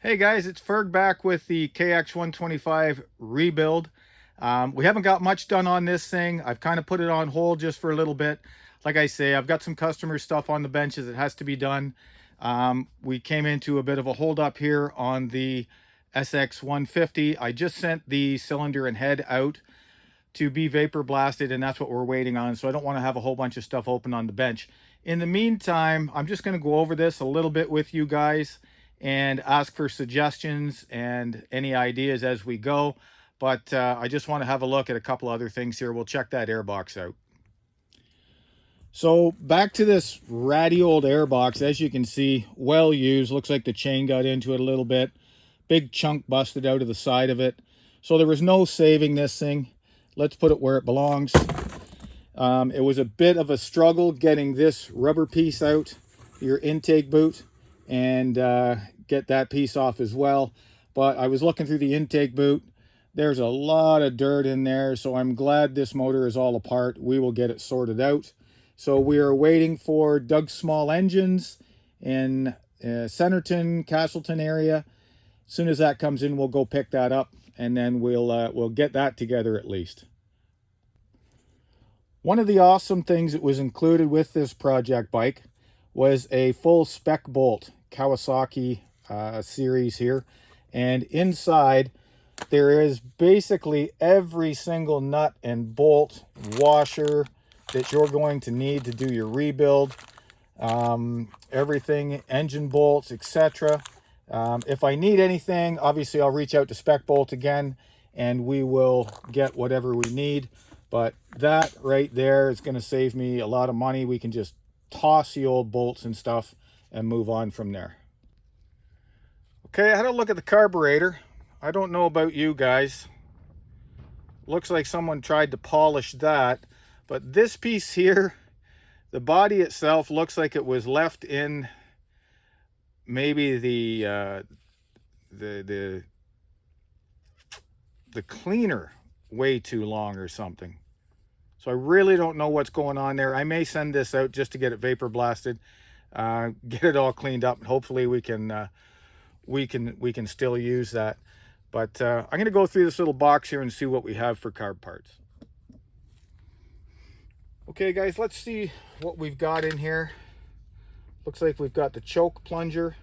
Hey guys, it's Ferg back with the KX125 rebuild. We haven't got much done on this thing. I've kind of put it on hold just for a little bit. Like I say, I've got some customer stuff on the benches that has to be done. We came into a bit of a hold up here on the SX150. I just sent the cylinder and head out to be vapor blasted, and that's what we're waiting on. So I don't want to have a whole bunch of stuff open on the bench. In the meantime, I'm just going to go over this a little bit with you guys and ask for suggestions and any ideas as we go. But I just want to have a look at a couple other things here. We'll check that airbox out. So back to this ratty old airbox. As you can see, well used. Looks like the chain got into it a little bit. Big chunk busted out of the side of it. So there was no saving this thing. Let's put it where it belongs. It was a bit of a struggle getting this rubber piece out, your intake boot, and get that piece off as well. But I was looking through the intake boot. There's a lot of dirt in there, so I'm glad this motor is all apart. We will get it sorted out. So we are waiting for Doug Small Engines in Centerton, Castleton area. As soon as that comes in, we'll go pick that up, and then we'll get that together at least. One of the awesome things that was included with this project bike was a full spec bolt, Kawasaki series here. And inside there is basically every single nut and bolt washer that you're going to need to do your rebuild. Everything, engine bolts, etc. If I need anything, obviously I'll reach out to Spec Bolt again and we will get whatever we need. But that right there is going to save me a lot of money. We can just toss the old bolts and stuff and move on from there. Okay, I had a look at the carburetor. I don't know about you guys. Looks like someone tried to polish that. But this piece here, the body itself looks like it was left in maybe the cleaner way too long or something. So I really don't know what's going on there. I may send this out just to get it vapor blasted, get it all cleaned up, and hopefully we can still use that. But I'm going to go through this little box here and see what we have for carb parts. Okay guys, let's see what we've got in here. Looks like we've got the choke plunger.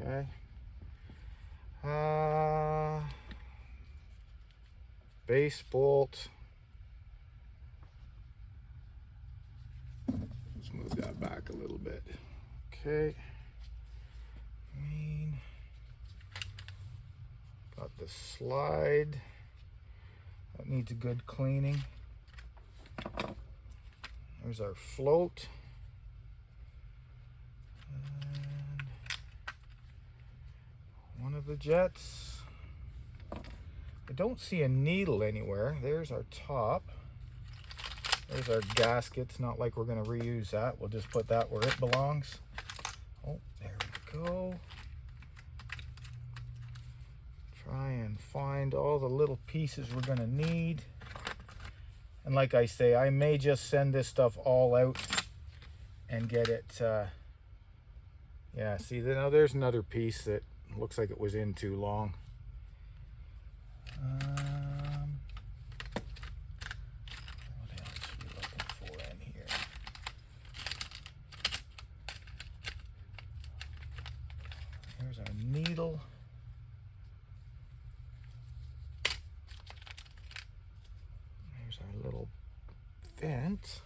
Okay. Base bolt. Let's move that back a little bit. Okay. Got the slide. That needs a good cleaning. There's our float. And one of the jets. I don't see a needle anywhere. There's our top. There's our gaskets. Not like we're going to reuse that. We'll just put that where it belongs. Oh, there we go. Try and find all the little pieces we're going to need. And like I say, I may just send this stuff all out and get it. Yeah, see, now there's another piece that looks like it was in too long. What else are we looking for in here? Here's our needle. There's our little vent.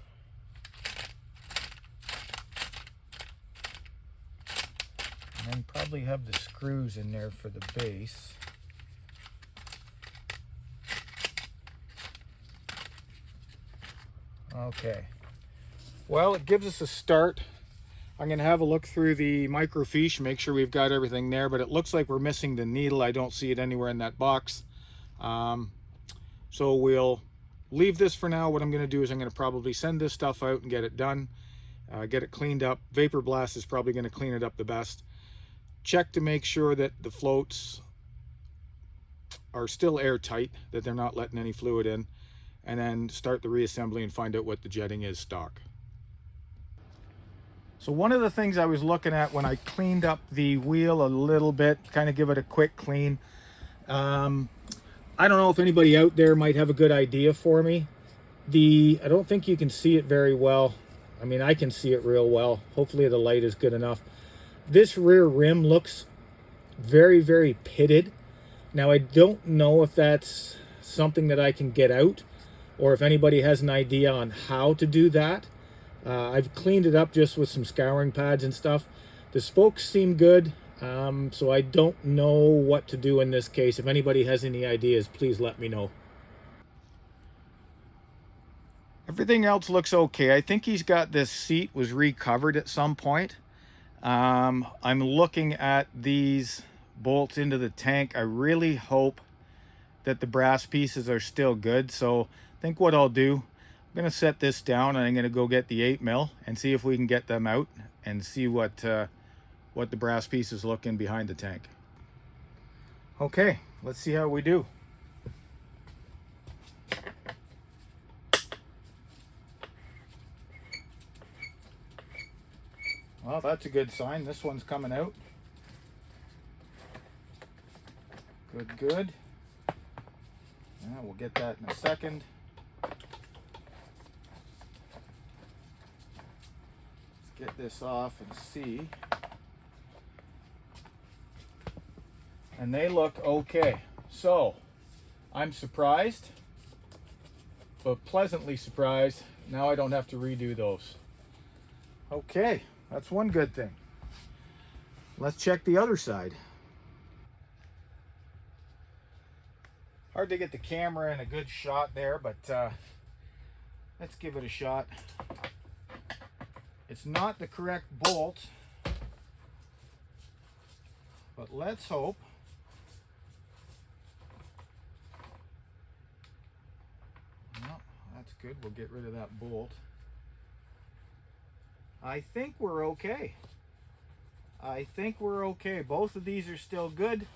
And then probably have the screws in there for the base. Okay, well, it gives us a start. I'm going to have a look through the microfiche, make sure we've got everything there, but it looks like we're missing the needle. I don't see it anywhere in that box. So we'll leave this for now. What I'm going to do is I'm going to probably send this stuff out and get it done, get it cleaned up. Vapor Blast is probably going to clean it up the best. Check to make sure that the floats are still airtight, that they're not letting any fluid in, and then start the reassembly and find out what the jetting is stock. So one of the things I was looking at when I cleaned up the wheel a little bit, kind of give it a quick clean. I don't know if anybody out there might have a good idea for me. I don't think you can see it very well. I mean, I can see it real well. Hopefully the light is good enough. This rear rim looks very, very pitted. Now, I don't know if that's something that I can get out or if anybody has an idea on how to do that. I've cleaned it up just with some scouring pads and stuff. The spokes seem good, so I don't know what to do in this case. If anybody has any ideas, please let me know. Everything else looks okay. I think he's got this seat was recovered at some point. I'm looking at these bolts into the tank. I really hope that the brass pieces are still good. So I think what I'll do, I'm going to set this down and I'm going to go get the 8mm and see if we can get them out and see what the brass pieces look in behind the tank. Okay, let's see how we do. Well, that's a good sign. This one's coming out. Good, good. Yeah, we'll get that in a second. Let's get this off and see. And they look okay. So, I'm surprised, but pleasantly surprised. Now I don't have to redo those. Okay, that's one good thing. Let's check the other side. Hard to get the camera in a good shot there, but let's give it a shot. It's not the correct bolt, but let's hope. No, that's good. We'll get rid of that bolt. I think we're okay. I think we're okay. Both of these are still good.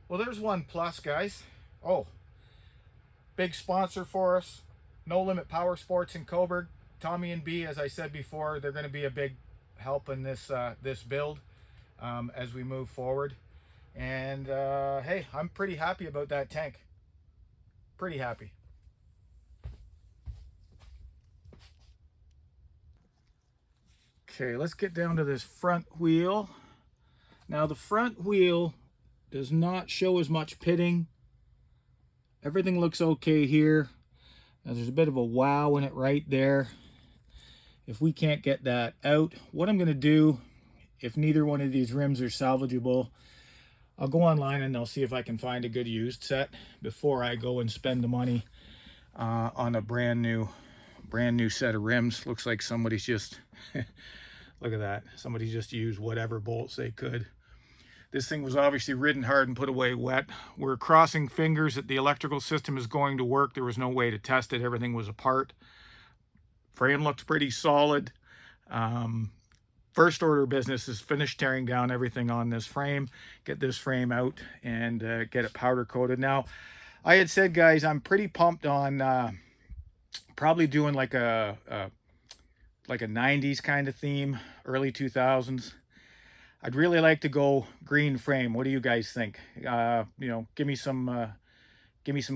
Well, there's one plus, guys. Oh, big sponsor for us, No Limit Powersports in Coburg. Tommy and B, as I said before, they're going to be a big help in this this build as we move forward. And hey, I'm pretty happy about that tank. Pretty happy. Okay, let's get down to this front wheel. Now the front wheel does not show as much pitting. Everything looks okay here. Now there's a bit of a wow in it right there. If we can't get that out, what I'm going to do, if neither one of these rims are salvageable, I'll go online and I'll see if I can find a good used set before I go and spend the money on a brand new set of rims. Looks like somebody's just look at that. Somebody just used whatever bolts they could. This thing was obviously ridden hard and put away wet. We're crossing fingers that the electrical system is going to work. There was no way to test it. Everything was apart. Frame looks pretty solid. First order business is finish tearing down everything on this frame, get this frame out and get it powder coated. Now, I had said, guys, I'm pretty pumped on probably doing like a 90s kind of theme, early 2000s. I'd really like to go green frame. What do you guys think? You know, give me some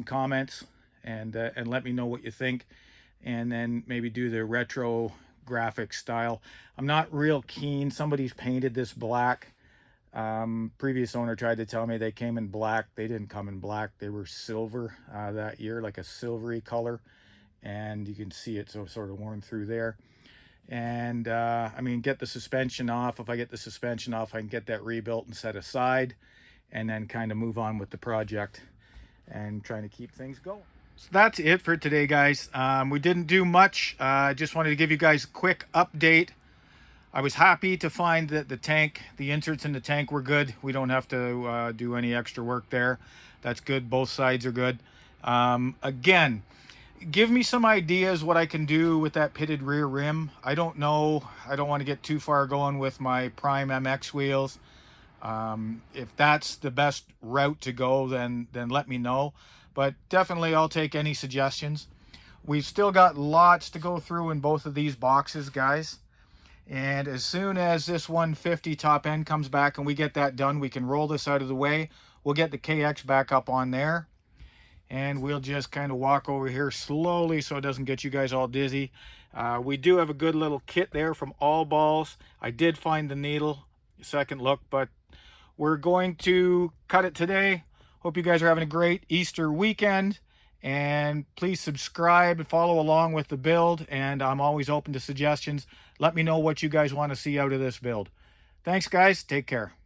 comments and let me know what you think, and then maybe do the retro graphic style. I'm not real keen. Somebody's painted this black. Previous owner tried to tell me they came in black. They didn't come in black. They were silver that year, like a silvery color, and you can see it so sort of worn through there. And I mean, get the suspension off. If I get the suspension off, I can get that rebuilt and set aside, and then kind of move on with the project and trying to keep things going. So that's it for today, guys. We didn't do much. I just wanted to give you guys a quick update. I was happy to find that the inserts in the tank were good. We don't have to do any extra work there. That's good. Both sides are good. Again, give me some ideas what I can do with that pitted rear rim. I don't know. I don't want to get too far going with my Prime MX wheels. If that's the best route to go, then let me know. But definitely I'll take any suggestions. We've still got lots to go through in both of these boxes, guys. And as soon as this 150 top end comes back and we get that done, we can roll this out of the way. We'll get the KX back up on there. And we'll just kind of walk over here slowly so it doesn't get you guys all dizzy. We do have a good little kit there from All Balls. I did find the needle, second look, but we're going to cut it today. Hope you guys are having a great Easter weekend. And please subscribe and follow along with the build. And I'm always open to suggestions. Let me know what you guys want to see out of this build. Thanks, guys. Take care.